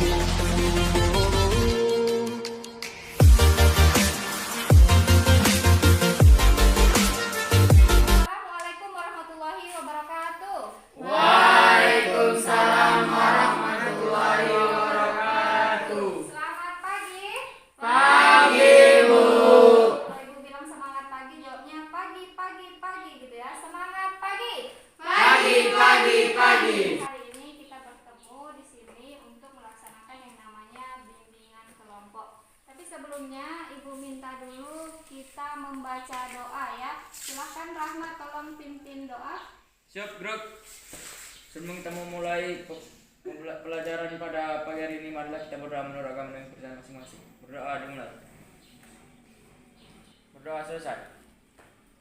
Assalamualaikum warahmatullahi wabarakatuh. Waalaikumsalam warahmatullahi wabarakatuh. Selamat pagi. Pagi, Bu. Kalau Ibu bilang semangat pagi, jawabnya pagi, pagi, pagi gitu ya. Semangat pagi. Pagi, pagi, pagi. Hari ini kita bertemu di sini untuk melaksanakan yang namanya bimbingan kelompok. Tapi sebelumnya Ibu minta dulu kita membaca doa ya. Silahkan Rahmat tolong pimpin doa. Siap, Bro. Sebelum kita memulai pelajaran pada pagi hari ini, marilah kita berdoa menurut agama dan kepercayaan masing-masing. Berdoa dimulai. Berdoa selesai.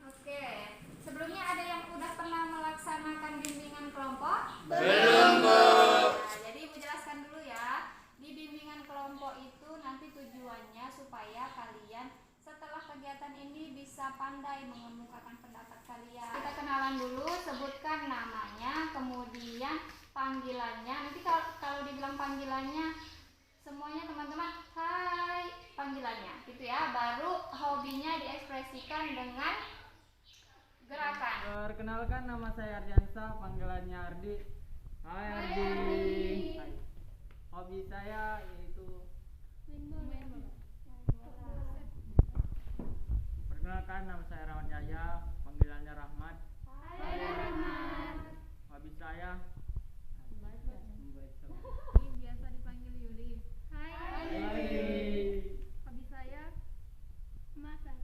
Oke. Sebelumnya ada yang udah pernah melaksanakan bimbingan kelompok? Belum, Bu. Nah, jadi Ibu jelaskan dulu ya. Di bimbingan kelompok itu nanti tujuannya supaya kalian setelah kegiatan ini bisa pandai mengemukakan pendapat kalian. Kita kenalan dulu, sebutkan namanya, kemudian panggilannya. Nanti kalau dibilang panggilannya, semuanya teman-teman, hai panggilannya, gitu ya. Baru hobinya diekspresikan dengan gerakan. Perkenalkan, nama saya Ardiansa, panggilannya Ardi. Hai Ardi. Hai. Hobi saya yaitu perkenalkan, nama saya Rahmat Jaya, panggilannya Rahmat. Hai Rahmat. Hobi saya membaca. Biasa dipanggil Yuli. Hai. Hobi saya masak.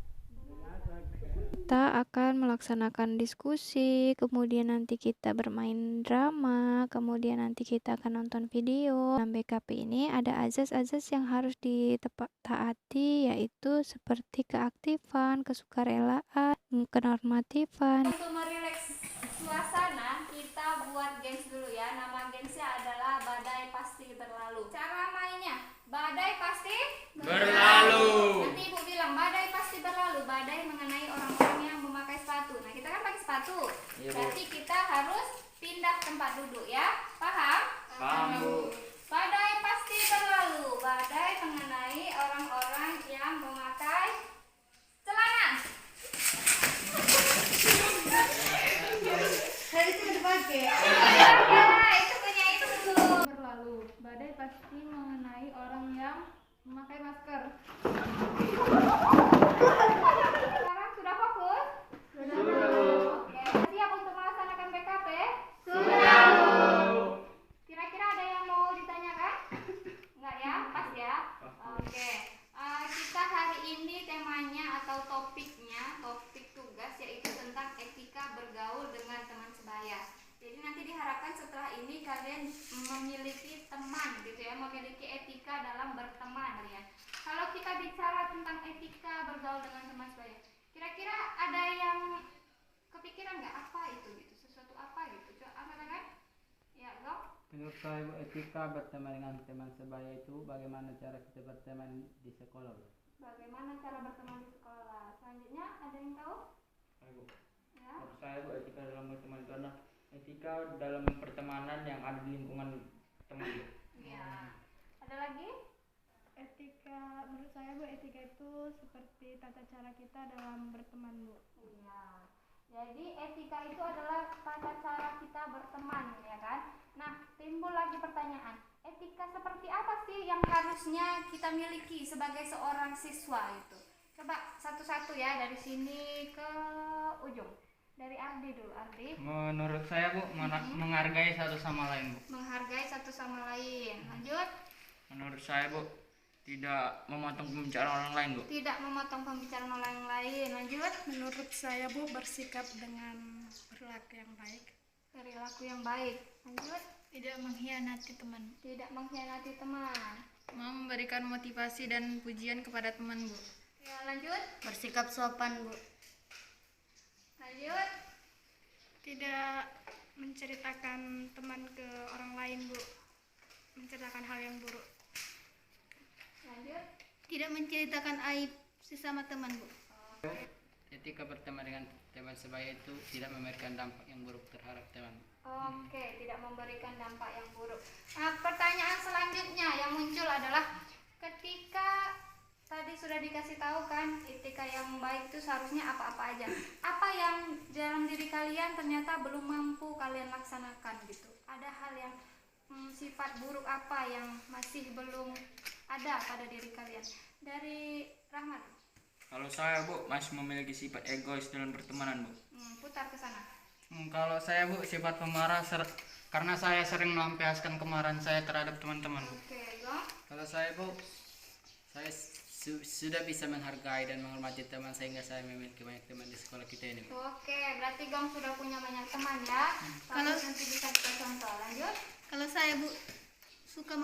Kita akan melaksanakan diskusi, kemudian nanti kita bermain drama, kemudian nanti kita akan nonton video. Dalam BKP ini ada azas-azas yang harus ditaati, yaitu seperti keaktifan, kesukarelaan, kenormatifan. Untuk merileks suasana, kita buat games dulu ya. Nama gamesnya adalah Badai Pasti Berlalu. Cara mainnya, badai pasti Berlalu. Nanti Ibu bilang badai pasti berlalu. Badai mengenai orang-orang yang memakai sepatu. Nah, kita kan pakai sepatu. Iya, Bu. Berarti kita harus pindah tempat duduk ya. Paham? Paham, Bu. Badai pasti berlalu. Badai mengenai orang-orang yang memakai celana. Ya, itu punya itu dulu. Berlalu. Badai pasti mengenai orang yang memakai masker. Sekarang sudah fokus? Sudah. Oke. Siap untuk melaksanakan BKP? Sudah, Bu. Kira-kira ada yang mau ditanyakan? Enggak ya? Pas ya? Oke. Kita hari ini temanya atau topiknya, topik tugas yaitu tentang etika bergaul dengan teman sebaya. Jadi nanti diharapkan setelah ini kalian memiliki teman gitu ya, memiliki etika dalam berteman ya. Kalau kita bicara tentang etika bergaul dengan teman sebaya, kira-kira ada yang kepikiran nggak apa itu gitu, sesuatu apa gitu? Coba apa kan? Ya, Gong? Menurut saya, Bu, etika berteman dengan teman sebaya itu bagaimana cara kita berteman di sekolah, Bu? Bagaimana cara berteman di sekolah? Selanjutnya ada yang tahu? Ayo, Bu. Ya. Menurut saya, Bu, etika dalam berteman itu adalah etika dalam pertemanan yang ada di lingkungan teman, Bu. Iya. Ada lagi? Etika, menurut saya Bu, etika itu seperti tata cara kita dalam berteman, Bu. Iya. Jadi etika itu adalah tata cara kita berteman, ya kan? Nah, timbul lagi pertanyaan, etika seperti apa sih yang harusnya kita miliki sebagai seorang siswa itu? Coba satu-satu ya, dari sini ke ujung. Dari Ardi dulu, Ardi. Menurut saya, Bu, menghargai satu sama lain, Bu. Menghargai satu sama lain. Lanjut. Menurut saya, Bu, tidak memotong pembicaraan orang lain, Bu. Tidak memotong pembicaraan orang lain. Lanjut. Menurut saya Bu, bersikap dengan perilaku yang baik. Perilaku yang baik. Lanjut. Tidak mengkhianati teman. Tidak mengkhianati teman. Memberikan motivasi dan pujian kepada teman, Bu. Ya, lanjut. Bersikap sopan, Bu. Lanjut. Tidak menceritakan teman ke orang lain, Bu. Menceritakan hal yang buruk. Lanjut. Tidak menceritakan aib sesama teman, Bu. Etika berteman dengan teman sebaya itu tidak memberikan dampak yang buruk terhadap teman. Oke, tidak memberikan dampak yang buruk. Nah, pertanyaan selanjutnya yang adalah ketika tadi sudah dikasih tahu kan etika yang baik itu seharusnya apa-apa aja. Apa yang dalam diri kalian ternyata belum mampu kalian laksanakan gitu. Ada hal yang sifat buruk apa yang masih belum ada pada diri kalian. Dari Rahmat. Kalau saya Bu masih memiliki sifat egois dalam pertemanan Bu. Putar ke sana. Kalau saya Bu sifat pemarah karena saya sering melampiaskan kemarahan saya terhadap teman-teman Bu. Oke, Go. Kalau saya Bu, saya sudah bisa menghargai dan menghormati teman sehingga saya memiliki banyak teman di sekolah kita ini Bu. Oke, berarti Gong sudah punya banyak teman ya. Kalau nanti bisa kita contoh. Lanjut. Kalau saya Bu suka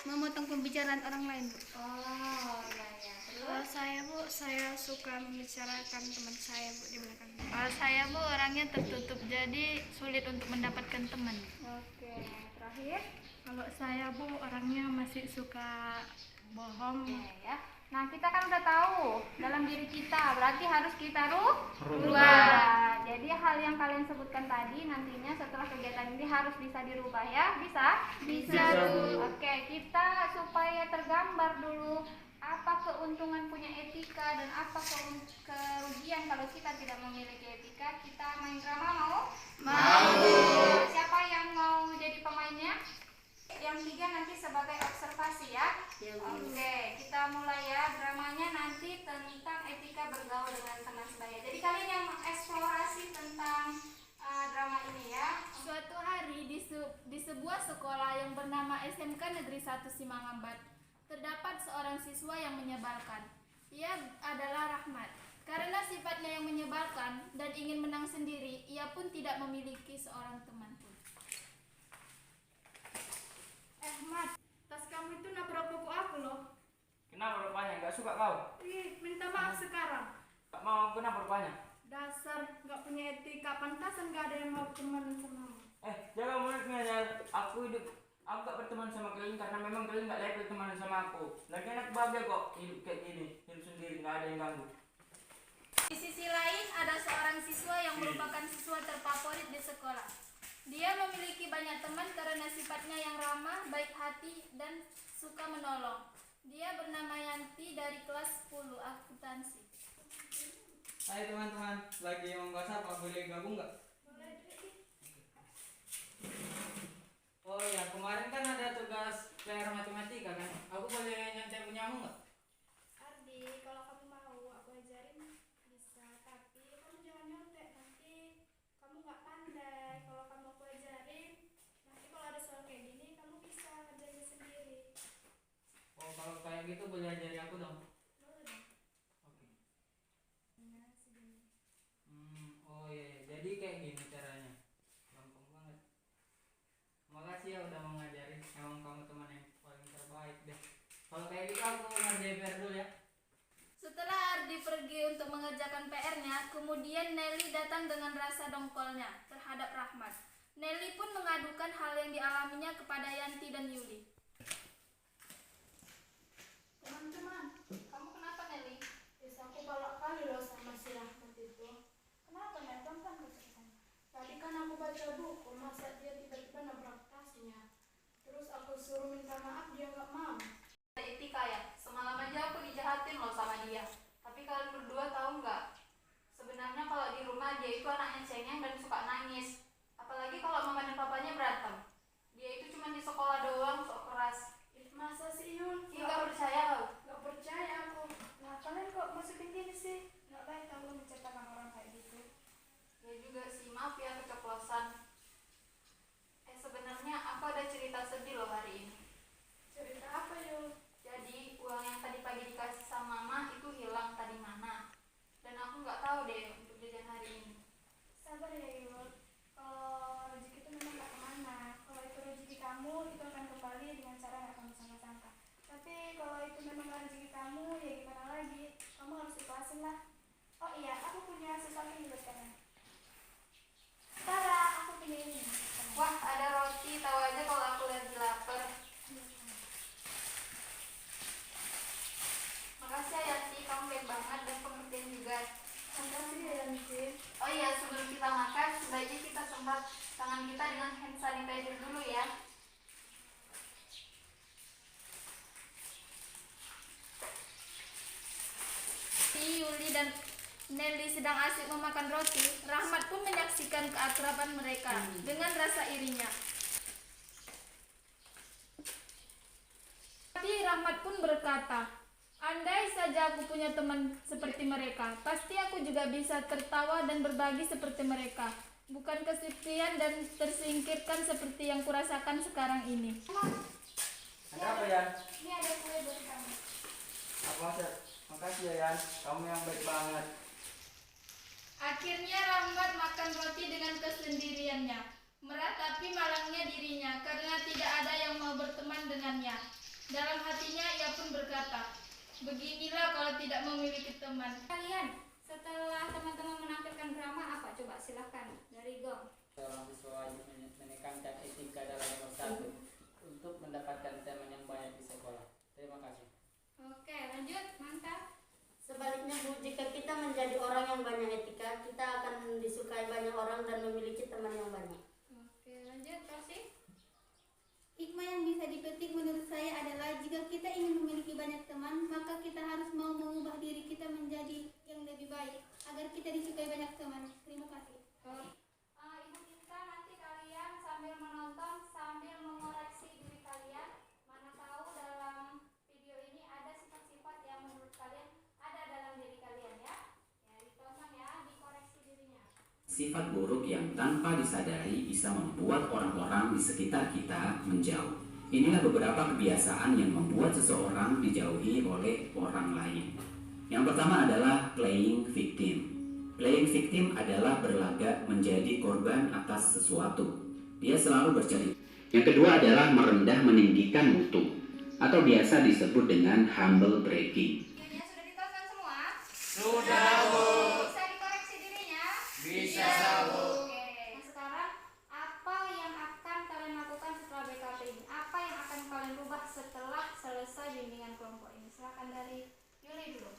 memotong pembicaraan orang lain Bu. Oh, iya ya. Kalau saya Bu, saya suka membicarakan teman saya Bu di belakang. Kalau saya Bu orangnya tertutup jadi sulit untuk mendapatkan teman. Oke, terakhir. Kalau saya Bu orangnya masih suka bohong. Oke ya. Nah, kita kan udah tahu dalam diri kita, berarti harus kita rubah. Jadi hal yang kalian sebutkan tadi nantinya setelah kegiatan ini harus bisa dirubah ya. Bisa? Bisa, Bu. Oke, kita supaya tergambar dulu apa keuntungan punya etika dan apa kerugian kalau kita tidak memiliki etika. Kita main drama mau? Mau. Siapa yang mau jadi pemainnya? Yang 3 nanti sebagai observasi ya. Oke, kita mulai ya. Dramanya nanti tentang etika bergaul dengan teman sebaya. Jadi kalian yang mengeksplorasi tentang drama ini ya. Suatu hari di sebuah sekolah yang bernama SMK Negeri 1 Simangambat, terdapat seorang siswa yang menyebalkan. Ia adalah Rahmat. Karena sifatnya yang menyebalkan dan ingin menang sendiri, ia pun tidak memiliki seorang teman pun. Mat, tas kamu itu nabrak buku aku loh. Kenapa rupanya? Gak suka kau? Ih, minta maaf sekarang. Gak mau kenapa rupanya? Dasar gak punya etika, pantasan gak ada yang mau teman sama kamu. Jangan mulutnya ya. Aku gak berteman sama kalian karena memang kalian gak layak berteman sama aku. Lagi enak bahagia kok hidup kayak gini, hidup sendiri gak ada yang ganggu. Di sisi lain ada seorang siswa yang merupakan siswa terfavorit di sekolah. Dia memiliki banyak teman karena sifatnya yang ramah, baik hati, dan suka menolong. Dia bernama Yanti dari kelas 10 akuntansi. Hai teman-teman, lagi mau bahas apa? Boleh gabung nggak? Boleh. Oh ya, kemarin kan ada tugas PR matematika kan? Aku boleh nyontek punyamu nggak? Ardi, kalau kamu mau aku ajarin bisa, tapi kamu jangan nyontek, nanti kamu nggak pandai. Kalau kamu aku ajarin, nanti kalau ada soal kayak gini kamu bisa ngerjainnya sendiri. Oh kalau kayak gitu boleh ajari aku dong? Boleh dong. Oke. Nah, segini. Oh iya, jadi kayak gini caranya. Gampang banget. Makasih ya udah mau ngajarin. Emang kamu teman yang paling terbaik deh. Kalau kayak gitu aku ngerjain PR dulu ya. Setelah Ardi pergi untuk mengerjakan PR-nya, kemudian Nelly datang dengan rasa dongkolnya terhadap Rahmat. Nelly pun mengadukan hal yang dialaminya kepada Yanti dan Yuli. Teman-teman, kamu kenapa Nelly? Aku galak kali loh sama si Rahmat itu. Kenapa Nelly? Pelan-pelan ceritakan. Tadi kan aku baca buku, masa dia tiba-tiba nabrak tasnya. Terus aku suruh minta maaf, dia nggak mau. Etika ya, semalam aja aku dijahatin loh sama dia. Tapi kalian berdua tahu nggak? Sebenarnya kalau di rumah dia itu anaknya cengeng dan suka nangis. Apalagi kalau mama dan papanya berantem. Dia itu cuma di sekolah doang sok Nelly sedang asik memakan roti, Rahmat pun menyaksikan keakraban mereka dengan rasa irinya. Tapi Rahmat pun berkata, andai saja aku punya teman seperti mereka, pasti aku juga bisa tertawa dan berbagi seperti mereka. Bukan kesepian dan tersingkirkan seperti yang kurasakan sekarang ini. Ada apa Yan? Ini ada kue buat kamu. Apa makasih ya Yan, kamu yang baik banget. Akhirnya Rahmat makan roti dengan kesendiriannya, meratapi malangnya dirinya karena tidak ada yang mau berteman dengannya. Dalam hatinya ia pun berkata, beginilah kalau tidak memiliki teman. Kalian setelah teman-teman menampilkan drama apa? Coba silahkan dari Gong. Seorang siswa wajib menekankan etika dalam nomor 1 untuk mendapatkan teman yang banyak di sekolah. Terima kasih. Oke, lanjut, mantap. Sebaliknya Bu, jika kita menjadi orang yang banyak etika, kita akan disukai banyak orang dan memiliki teman yang banyak. Oke, lanjut, Kasih. Hikmah yang bisa dipetik menurut saya adalah jika kita ingin memiliki banyak teman, maka kita harus mau mengubah diri kita menjadi yang lebih baik agar kita disukai banyak teman. Terima kasih. Ibu minta nanti kalian sambil menonton sambil mengoreksi diri kalian. Mana tahu dalam video ini ada sifat-sifat yang menurut kalian ada dalam diri kalian ya. Ya, ditonton ya, dikoreksi dirinya. Sifat buruk yang tanpa disadari bisa membuat orang-orang di sekitar kita menjauh. Inilah beberapa kebiasaan yang membuat seseorang dijauhi oleh orang lain. Yang pertama adalah playing victim. Playing victim adalah berlagak menjadi korban atas sesuatu. Dia selalu bercerita. Yang kedua adalah merendah meninggikan mutu, atau biasa disebut dengan humble bragging. Videonya sudah ditonton semua? Sudah Bu. Bisa dikoreksi dirinya? Bisa Bu. Oke, nah sekarang apa yang akan kalian lakukan setelah BKP ini? Apa yang akan kalian rubah setelah selesai bimbingan kelompok ini? Silakan dari Yuli dulu.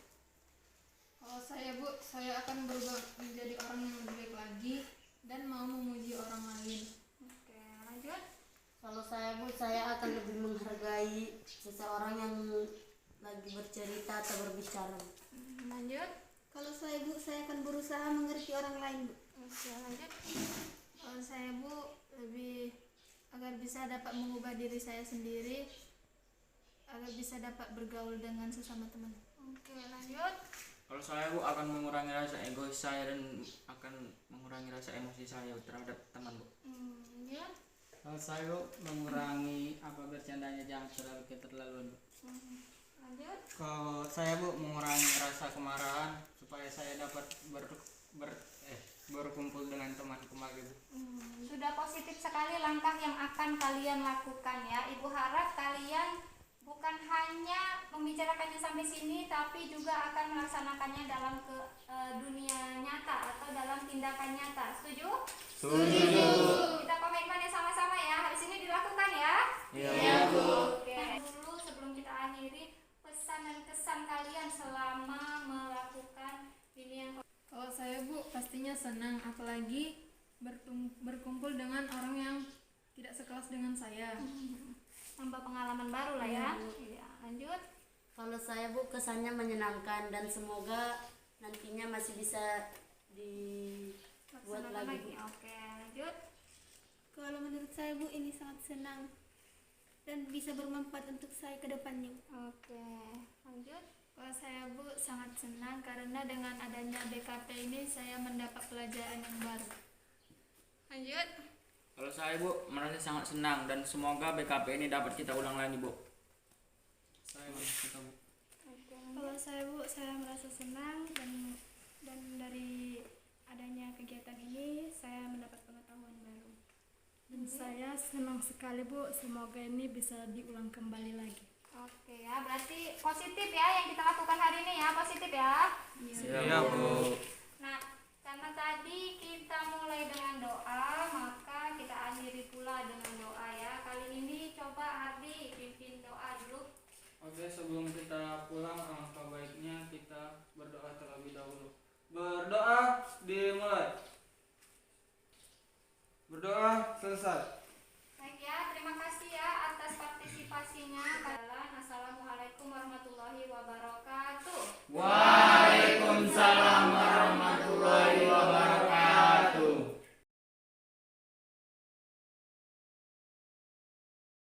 Kalau saya Bu, saya akan berubah menjadi orang yang lebih baik lagi dan mau memuji orang lain. Oke, lanjut. Kalau saya Bu, saya akan lebih menghargai seseorang yang lagi bercerita atau berbicara. Lanjut. Kalau saya Bu, saya akan berusaha mengerti orang lain Bu. Oke, lanjut. Kalau saya Bu, lebih agar bisa dapat mengubah diri saya sendiri, agar bisa dapat bergaul dengan sesama teman. Oke, lanjut. Kalau saya Bu akan mengurangi rasa egois saya dan akan mengurangi rasa emosi saya terhadap teman Bu. Lanjut. Kalau saya Bu, mengurangi bercandanya jangan terlalu keterlaluan. Lanjut. Kalau saya Bu, mengurangi rasa kemarahan supaya saya dapat berkumpul dengan teman kembali Bu. Sudah positif sekali langkah yang akan kalian lakukan ya. Ibu harap kalian bukan hanya membicarakannya sampai sini, tapi juga akan melaksanakannya dalam dunia nyata atau dalam tindakan nyata. Setuju? Setuju. Kita komitmen ya sama-sama ya. Habis ini dilakukan ya. Iya Bu. Oke. Dulu sebelum kita akhiri, pesan dan kesan kalian selama melakukan bimbingan. Kalau saya Bu, pastinya senang, apalagi berkumpul dengan orang yang tidak sekelas dengan saya. Tambah pengalaman baru lah ya. Iya, lanjut. Kalau saya Bu, kesannya menyenangkan dan semoga nantinya masih bisa dibuat Laksanakan lagi. Oke, lanjut. Kalau menurut saya Bu, ini sangat senang dan bisa bermanfaat untuk saya ke depannya. Oke, lanjut. Kalau saya Bu, sangat senang karena dengan adanya BKP ini saya mendapat pelajaran yang baru. Lanjut. Kalau saya Bu merasa sangat senang dan semoga BKP ini dapat kita ulang lagi Bu. Saya kita Bu. Kalau saya Bu, saya merasa senang dan dari adanya kegiatan ini saya mendapat pengetahuan baru. Dan saya senang sekali Bu, semoga ini bisa diulang kembali lagi. Oke ya, berarti positif ya yang kita lakukan hari ini ya, positif ya. Iya Bu. Nah, karena tadi kita mulai dengan doa, maka kita akhiri pula dengan doa ya. Kali ini coba Ardi pimpin doa dulu. Oke, sebelum kita pulang, alangkah baiknya kita berdoa terlebih dahulu. Berdoa dimulai. Berdoa selesai.